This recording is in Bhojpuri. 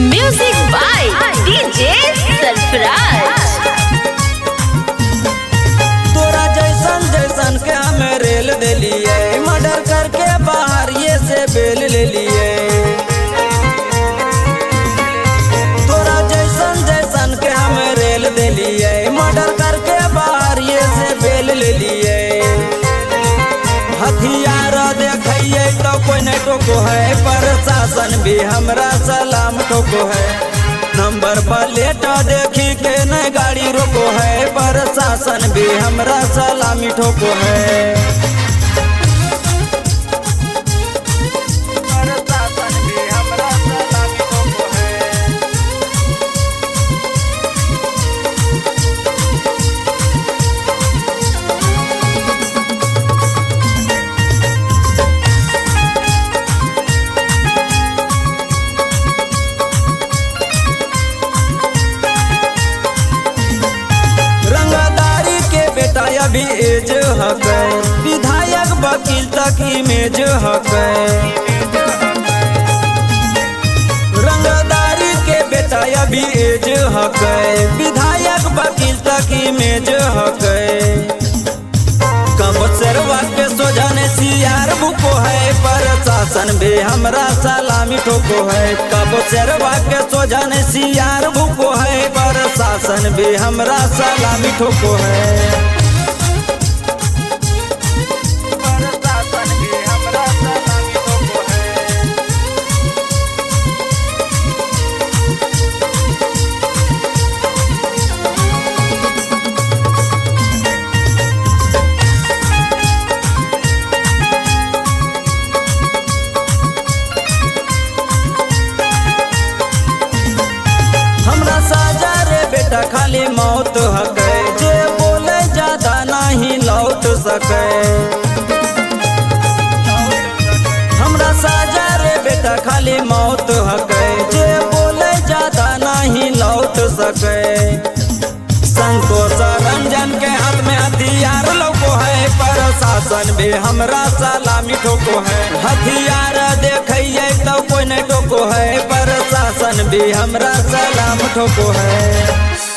Music by DJ Sarfaraz. तोरा जैसन जैसन के हमें रेल दे लिए, मर्डर करके बाहर ये से बेल ले लिए। तोरा जैसन जैसन के हमें रेल दे लिए, मर्डर करके बाहर ये से बेल ले लिए। हथियार देखिए तो कोई नहीं टोको है, प्रशासन भी हमरा सलाम ठोको है। नंबर प्लेट देखी के न गाड़ी रोको है, प्रशासन भी हमरा सलामी ठोको है। प्रशासन भी हमरा सलामी ठोको है। अभी एज हक, विधायक वकील तक इमेज हक। रंगदारी के बेटा अभी एज हक, विधायक वकील तक इमेज हक। कब सरवा के सोझाने सियार भूको है, प्रशासन भी हमरा सलामी ठोको है। कब सरवा के सोझाने सियार भूको है, प्रशासन भी हमरा सलामी ठोको है। खाली मौत हके, जे बोले ज्यादा नहीं लौट सके। हमरा साजा रे बेटा खाली मौत हके, जे बोले ज्यादा नहीं लौट सके। संतोष रंजन के हाथ में हथियार लौको है, प्रशासन भी हमरा सलामी ठोको है। हथियार देखिए तो कोई नहीं टोको है, प्रशासन भी हमरा सलाम ठोको है।